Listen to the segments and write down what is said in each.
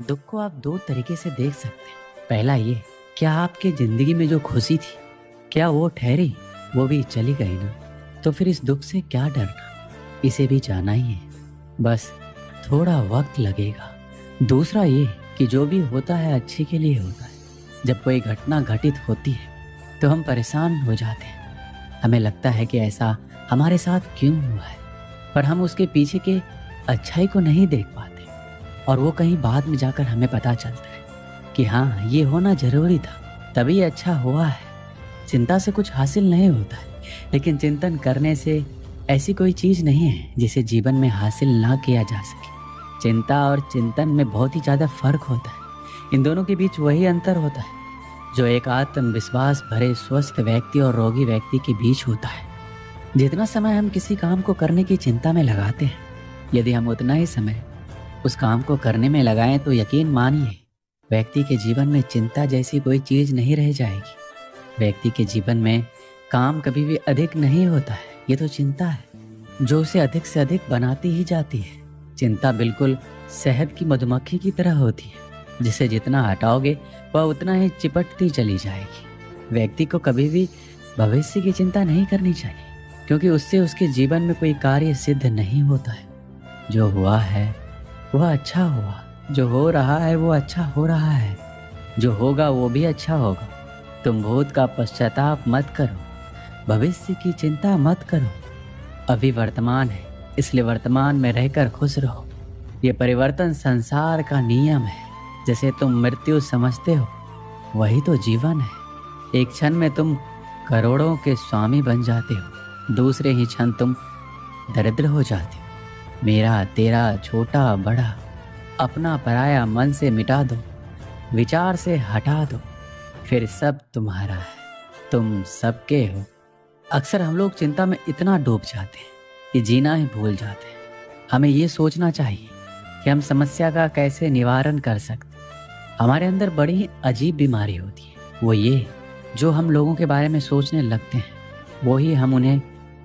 दुख को आप दो तरीके से देख सकते हैं। पहला ये, क्या आपकी जिंदगी में जो खुशी थी, क्या वो ठहरी? वो भी चली गई ना, तो फिर इस दुख से क्या डरना, इसे भी जाना ही है, बस थोड़ा वक्त लगेगा। दूसरा ये कि जो भी होता है अच्छे के लिए होता है। जब कोई घटना घटित होती है तो हम परेशान हो जाते हैं, हमें लगता है कि ऐसा हमारे साथ क्यों हुआ है, पर हम उसके पीछे के अच्छाई को नहीं देख पाते, और वो कहीं बाद में जाकर हमें पता चलता है कि हाँ, ये होना जरूरी था, तभी अच्छा हुआ है। चिंता से कुछ हासिल नहीं होता है, लेकिन चिंतन करने से ऐसी कोई चीज़ नहीं है जिसे जीवन में हासिल ना किया जा सके। चिंता और चिंतन में बहुत ही ज़्यादा फर्क होता है। इन दोनों के बीच वही अंतर होता है जो एक आत्मविश्वास भरे स्वस्थ व्यक्ति और रोगी व्यक्ति के बीच होता है। जितना समय हम किसी काम को करने की चिंता में लगाते हैं, यदि हम उतना ही समय उस काम को करने में लगाएं तो यकीन मानिए, व्यक्ति के जीवन में चिंता जैसी कोई चीज़ नहीं रह जाएगी। व्यक्ति के जीवन में काम कभी भी अधिक नहीं होता है, ये तो चिंता है जो उसे अधिक से अधिक बनाती ही जाती है। चिंता बिल्कुल शहद की मधुमक्खी की तरह होती है, जिसे जितना हटाओगे वह उतना ही चिपटती चली जाएगी। व्यक्ति को कभी भी भविष्य की चिंता नहीं करनी चाहिए, क्योंकि उससे उसके जीवन में कोई कार्य सिद्ध नहीं होता है। जो हुआ है वह अच्छा हुआ, जो हो रहा है वो अच्छा हो रहा है, जो होगा वो भी अच्छा होगा। तुम भूत का पश्चाताप मत करो, भविष्य की चिंता मत करो। अभी वर्तमान है, इसलिए वर्तमान में रहकर खुश रहो। ये परिवर्तन संसार का नियम है। जैसे तुम मृत्यु समझते हो, वही तो जीवन है। एक क्षण में तुम करोड़ों के स्वामी बन जाते हो, दूसरे ही क्षण तुम दरिद्र हो जाते हो। मेरा तेरा छोटा बड़ा, अपना पराया मन से मिटा दो, विचार से हटा दो, फिर सब तुम्हारा है, तुम सबके हो। अक्सर हम लोग चिंता में इतना डूब जाते हैं कि जीना ही भूल जाते हैं। हमें ये सोचना चाहिए कि हम समस्या का कैसे निवारण कर सकते। हमारे अंदर बड़ी ही अजीब बीमारी होती है, वो ये, जो हम लोगों के बारे में सोचने लगते हैं वो ही हम उन्हें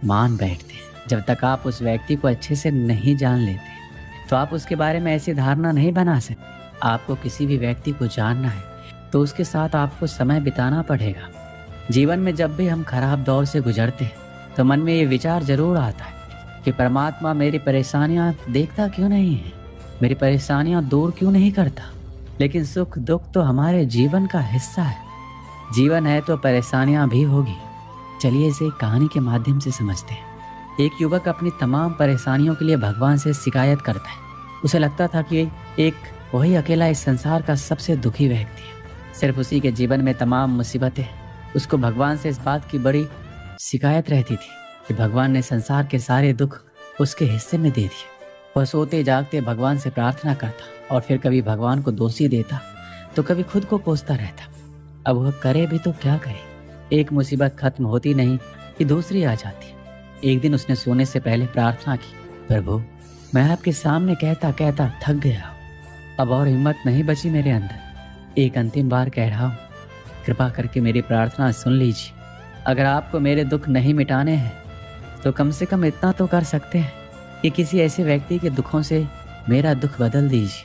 मान बैठते हैं। जब तक आप उस व्यक्ति को अच्छे से नहीं जान लेते तो आप उसके बारे में ऐसी धारणा नहीं बना सकते। आपको किसी भी व्यक्ति को जानना है तो उसके साथ आपको समय बिताना पड़ेगा। जीवन में जब भी हम खराब दौर से गुजरते हैं तो मन में ये विचार जरूर आता है कि परमात्मा मेरी परेशानियां देखता क्यों नहीं है, मेरी परेशानियां दूर क्यों नहीं करता। लेकिन सुख दुख तो हमारे जीवन का हिस्सा है। जीवन है तो परेशानियां भी होगी। चलिए इसे कहानी के माध्यम से समझते हैं। एक युवक अपनी तमाम परेशानियों के लिए भगवान से शिकायत करता है। उसे लगता था कि एक वही अकेला इस संसार का सबसे दुखी व्यक्ति है, सिर्फ उसी के जीवन में तमाम मुसीबतें। उसको भगवान से इस बात की बड़ी शिकायत रहती थी कि भगवान ने संसार के सारे दुख उसके हिस्से में दे दिए। वह सोते जागते भगवान से प्रार्थना करता और फिर कभी भगवान को दोषी देता तो कभी खुद को कोसता रहता। अब वह करे भी तो क्या करे, एक मुसीबत खत्म होती नहीं कि दूसरी आ जाती। एक दिन उसने सोने से पहले प्रार्थना की, प्रभु मैं आपके सामने कहता कहता थक गया, अब और हिम्मत नहीं बची मेरे अंदर। एक अंतिम बार कह रहा हूँ, कृपा करके मेरी प्रार्थना सुन लीजिए। अगर आपको मेरे दुख नहीं मिटाने हैं तो कम से कम इतना तो कर सकते हैं कि किसी ऐसे व्यक्ति के दुखों से मेरा दुख बदल दीजिए,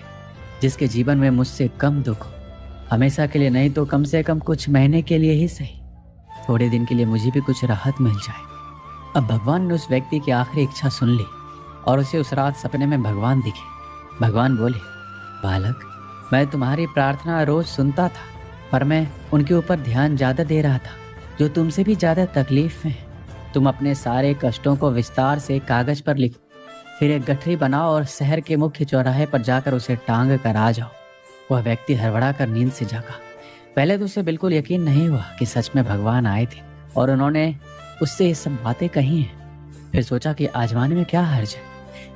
जिसके जीवन में मुझसे कम दुख हो। हमेशा के लिए नहीं तो कम से कम कुछ महीने के लिए ही सही, थोड़े दिन के लिए मुझे भी कुछ राहत मिल जाए। अब भगवान ने उस व्यक्ति की आखिरी इच्छा सुन ली और उसे उस रात सपने में भगवान दिखे। भगवान बोले, बालक मैं तुम्हारी प्रार्थना रोज सुनता था, पर मैं उनके ऊपर ध्यान ज़्यादा दे रहा था जो तुमसे भी ज़्यादा तकलीफ में है। तुम अपने सारे कष्टों को विस्तार से कागज पर लिखो, फिर एक गठरी बनाओ और शहर के मुख्य चौराहे पर जाकर उसे टांग कर आ जाओ। वह व्यक्ति हड़बड़ा कर नींद से जागा। पहले तो उसे बिल्कुल यकीन नहीं हुआ कि सच में भगवान आए थे और उन्होंने उससे ये सब बातें कही हैं। फिर सोचा कि आजमाने में क्या हर्ज है,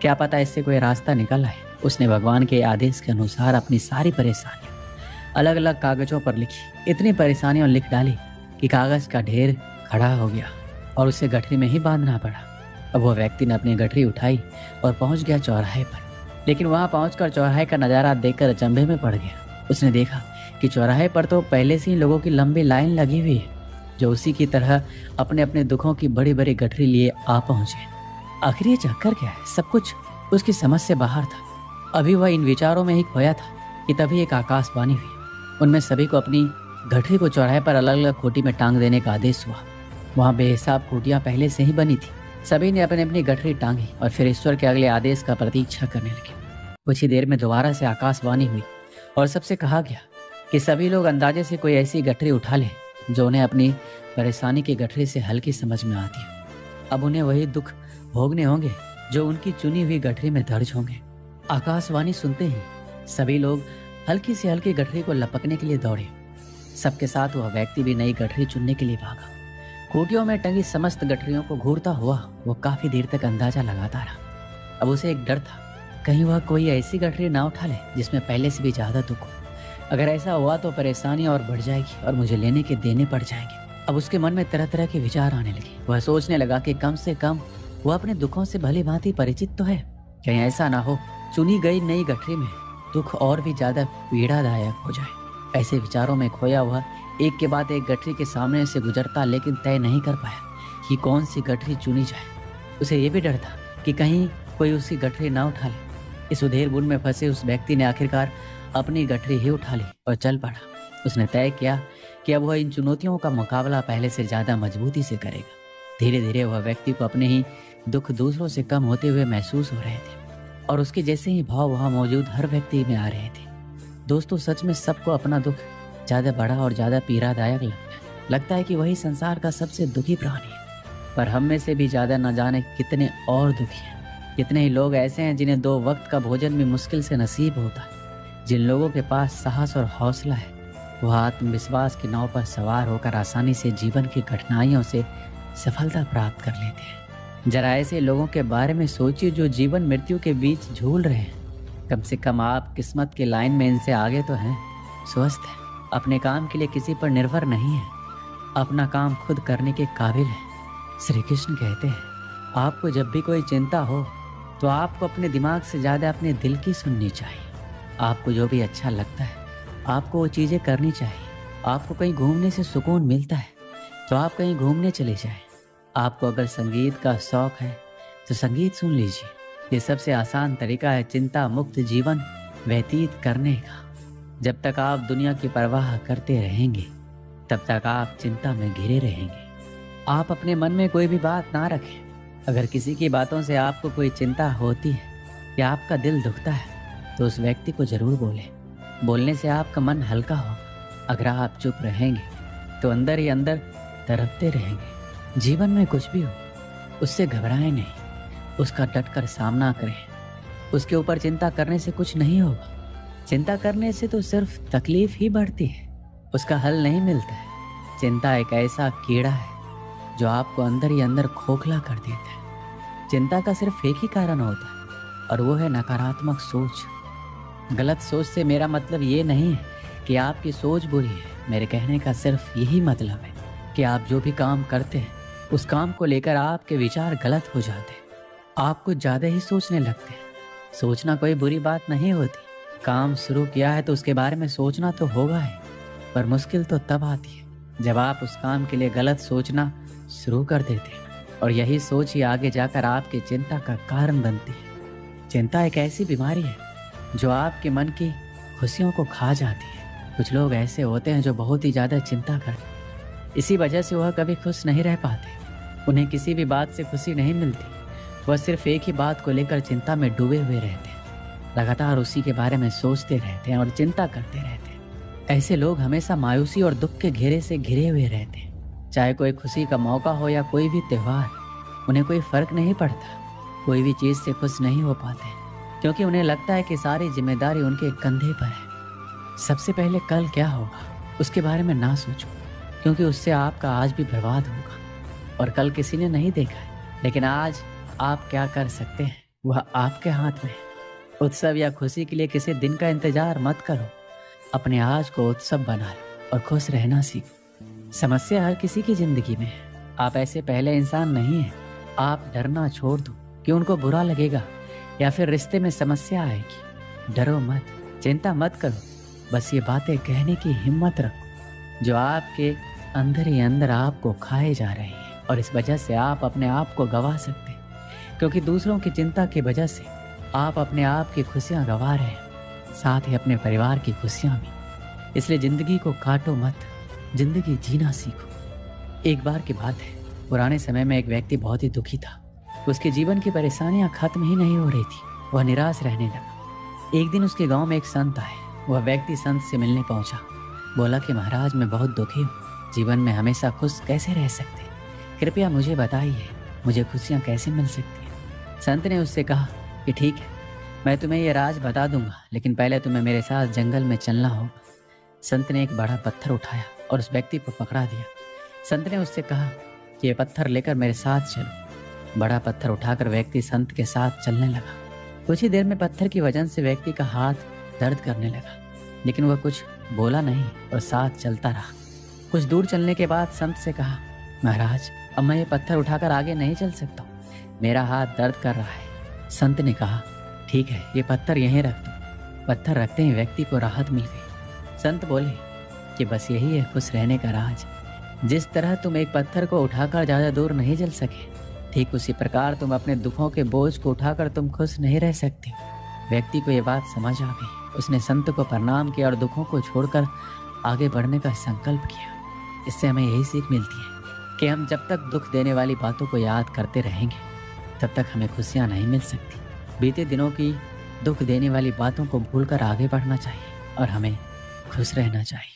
क्या पता इससे कोई रास्ता निकल आए। उसने भगवान के आदेश के अनुसार अपनी सारी परेशानियां अलग अलग कागजों पर लिखी। इतनी परेशानियां लिख डाली कि कागज का ढेर खड़ा हो गया और उसे गठरी में ही बांधना पड़ा। अब वह व्यक्ति ने अपनी गठरी उठाई और पहुंच गया चौराहे पर, लेकिन वहां पहुंचकर चौराहे का नज़ारा देखकर अचंभे में पड़ गया। उसने देखा कि चौराहे पर तो पहले से ही लोगों की लंबी लाइन लगी हुई है, जो उसी की तरह अपने अपने दुखों की बड़ी बड़ी गठरी लिए आ पहुंचे। आखिर ये चक्कर क्या है? सब कुछ उसकी समझ से बाहर था। अभी वह इन विचारों में ही खोया था कि तभी एक आकाशवाणी हुई। उनमें सभी को अपनी गठरी को चौराहे पर अलग अलग खूंटी में टांग देने का आदेश हुआ। वहाँ बेहिसाब खूंटियाँ पहले से ही बनी थी। सभी ने अपनी अपनी गठरी टांगी और फिर ईश्वर के अगले आदेश का प्रतीक्षा करने लगे। कुछ ही देर में दोबारा से आकाशवाणी हुई और सबसे कहा गया कि सभी लोग अंदाजे से कोई ऐसी गठरी उठा लें जो उन्हें अपनी परेशानी की गठरी से हल्की समझ में आती है। अब उन्हें वही दुख भोगने होंगे जो उनकी चुनी हुई गठरी में दर्ज होंगे। आकाशवाणी सुनते ही सभी लोग हल्की से हल्की गठरी को लपकने के लिए दौड़े। सबके साथ वह व्यक्ति भी नई गठरी चुनने के लिए भागा। खूंटियों में टंगी समस्त गठरियों को घूरता हुआ वो काफी देर तक अंदाजा लगाता रहा। अब उसे एक डर था, कहीं वह कोई ऐसी गठरी ना उठा ले जिसमें पहले से भी ज्यादा दुख हो। अगर ऐसा हुआ तो परेशानी और बढ़ जाएगी और मुझे लेने के देने पड़ जाएंगे। अब उसके मन में तरह तरह के विचार आने लगे। वह सोचने लगा कि कम से कम वह अपने दुखों से भली भांति परिचित तो है। कहीं ऐसा ना हो चुनी गई नई गठरी में दुख और भी ज्यादा पीड़ादायक हो जाए। ऐसे विचारों में खोया हुआ एक के बाद एक गठरी के सामने से गुजरता, लेकिन तय नहीं कर पाया कि कौन सी गठरी चुनी जाए। उसे ये भी डर था कि कहीं कोई उसकी गठरी ना उठा ले। इस उधेड़-बुन में फंसे उस व्यक्ति ने आखिरकार अपनी गठरी ही उठा ली और चल पड़ा। उसने तय किया कि अब वह इन चुनौतियों का मुकाबला पहले से ज्यादा मजबूती से करेगा। धीरे धीरे वह व्यक्ति को अपने ही दुख दूसरों से कम होते हुए महसूस हो रहे थे और उसके जैसे ही भाव वहाँ मौजूद हर व्यक्ति में आ रहे थे। दोस्तों, सच में सबको अपना दुख ज्यादा बड़ा और ज्यादा पीड़ादायक लगता है कि वही संसार का सबसे दुखी प्राणी है। पर हम में से भी ज्यादा न जाने कितने और दुखी हैं। कितने ही लोग ऐसे हैं जिन्हें 2 वक्त का भोजन भी मुश्किल से नसीब होता है। जिन लोगों के पास साहस और हौसला है वह आत्मविश्वास की नाव पर सवार होकर आसानी से जीवन की कठिनाइयों से सफलता प्राप्त कर लेते हैं। जरा ऐसे लोगों के बारे में सोचिए जो जीवन मृत्यु के बीच झूल रहे हैं। कम से कम आप किस्मत की लाइन में इनसे आगे तो हैं। स्वस्थ है, अपने काम के लिए किसी पर निर्भर नहीं है, अपना काम खुद करने के काबिल है। श्री कृष्ण कहते हैं, आपको जब भी कोई चिंता हो तो आपको अपने दिमाग से ज़्यादा अपने दिल की सुननी चाहिए। आपको जो भी अच्छा लगता है आपको वो चीज़ें करनी चाहिए। आपको कहीं घूमने से सुकून मिलता है तो आप कहीं घूमने चले जाएं। आपको अगर संगीत का शौक है तो संगीत सुन लीजिए। ये सबसे आसान तरीका है चिंता मुक्त जीवन व्यतीत करने का। जब तक आप दुनिया की परवाह करते रहेंगे तब तक आप चिंता में घिरे रहेंगे। आप अपने मन में कोई भी बात ना रखें। अगर किसी की बातों से आपको कोई चिंता होती है या आपका दिल दुखता है तो उस व्यक्ति को जरूर बोलें। बोलने से आपका मन हल्का होगा। अगर आप चुप रहेंगे तो अंदर ही अंदर तड़पते रहेंगे। जीवन में कुछ भी हो उससे घबराएं नहीं, उसका डटकर सामना करें। उसके ऊपर चिंता करने से कुछ नहीं होगा। चिंता करने से तो सिर्फ तकलीफ ही बढ़ती है, उसका हल नहीं मिलता है। चिंता एक ऐसा कीड़ा है जो आपको अंदर ही अंदर खोखला कर देता है। चिंता का सिर्फ एक ही कारण होता है और वो है नकारात्मक सोच। गलत सोच से मेरा मतलब ये नहीं है कि आपकी सोच बुरी है। मेरे कहने का सिर्फ यही मतलब है कि आप जो भी काम करते हैं उस काम को लेकर आपके विचार गलत हो जाते हैं। आप कुछ ज़्यादा ही सोचने लगते हैं। सोचना कोई बुरी बात नहीं होती। काम शुरू किया है तो उसके बारे में सोचना तो होगा ही, पर मुश्किल तो तब आती है जब आप उस काम के लिए गलत सोचना शुरू कर देते हैं और यही सोच ही आगे जाकर आपकी चिंता का कारण बनती है। चिंता एक ऐसी बीमारी है जो आपके मन की खुशियों को खा जाती है। कुछ लोग ऐसे होते हैं जो बहुत ही ज़्यादा चिंता करते हैं। इसी वजह से वह कभी खुश नहीं रह पाते। उन्हें किसी भी बात से खुशी नहीं मिलती। वह सिर्फ एक ही बात को लेकर चिंता में डूबे हुए रहते हैं। लगातार उसी के बारे में सोचते रहते हैं और चिंता करते रहते हैं। ऐसे लोग हमेशा मायूसी और दुख के घेरे से घिरे हुए रहते हैं। चाहे कोई खुशी का मौका हो या कोई भी त्योहार, उन्हें कोई फर्क नहीं पड़ता। कोई भी चीज़ से खुश नहीं हो पाते क्योंकि उन्हें लगता है कि सारी जिम्मेदारी उनके कंधे पर है। सबसे पहले कल क्या होगा उसके बारे में ना सोचो, क्योंकि उससे आपका आज भी बर्बाद होगा और कल किसी ने नहीं देखा है। लेकिन आज आप क्या कर सकते हैं वह आपके हाथ में है। उत्सव या खुशी के लिए किसी दिन का इंतजार मत करो। अपने आज को उत्सव बना लो और खुश रहना सीखो। समस्या हर किसी की जिंदगी में है। आप ऐसे पहले इंसान नहीं हैं। आप डरना छोड़ दो कि उनको बुरा लगेगा या फिर रिश्ते में समस्या आएगी। डरो मत, चिंता मत करो, बस ये बातें कहने की हिम्मत रखो जो आपके अंदर ही अंदर आपको खाए जा रहे हैं और इस वजह से आप अपने आप को गवा सकते हैं, क्योंकि दूसरों की चिंता की वजह से आप अपने आप की खुशियां गवा रहे हैं। साथ ही अपने परिवार की खुशियां भी। इसलिए जिंदगी को काटो मत, जिंदगी जीना सीखो। एक बार की बात है, पुराने समय में एक व्यक्ति बहुत ही दुखी था। उसके जीवन की परेशानियां खत्म ही नहीं हो रही थी। वह निराश रहने लगा। एक दिन उसके गांव में एक संत आए। वह व्यक्ति संत से मिलने पहुंचा। बोला कि महाराज, मैं बहुत दुखी हूँ, जीवन में हमेशा खुश कैसे रह सकते, कृपया मुझे बताइए, मुझे खुशियाँ कैसे मिल सकती हैं। संत ने उससे कहा कि ठीक है, मैं तुम्हें ये राज बता दूंगा, लेकिन पहले तुम्हें मेरे साथ जंगल में चलना होगा। संत ने एक बड़ा पत्थर उठाया और उस व्यक्ति को पकड़ा दिया। संत ने उससे कहा कि ये पत्थर लेकर मेरे साथ चलो। बड़ा पत्थर उठाकर व्यक्ति संत के साथ चलने लगा। कुछ ही देर में पत्थर की वजन से व्यक्ति का हाथ दर्द करने लगा, लेकिन वह कुछ बोला नहीं और साथ चलता रहा। कुछ दूर चलने के बाद संत से कहा, महाराज, अब मैं ये पत्थर उठाकर आगे नहीं चल सकता, मेरा हाथ दर्द कर रहा है। संत ने कहा, ठीक है, ये पत्थर यहीं रख दो। पत्थर रखते ही व्यक्ति को राहत मिल गई। संत बोले कि बस यही है खुश रहने का राज। जिस तरह तुम एक पत्थर को उठाकर ज़्यादा दूर नहीं चल सके, ठीक उसी प्रकार तुम अपने दुखों के बोझ को उठाकर तुम खुश नहीं रह सकते। व्यक्ति को ये बात समझ आ गई। उसने संत को प्रणाम किया और दुखों को छोड़कर आगे बढ़ने का संकल्प किया। इससे हमें यही सीख मिलती है कि हम जब तक दुख देने वाली बातों को याद करते रहेंगे, तब तक हमें खुशियाँ नहीं मिल सकती। बीते दिनों की दुख देने वाली बातों को भूलकर आगे बढ़ना चाहिए और हमें खुश रहना चाहिए।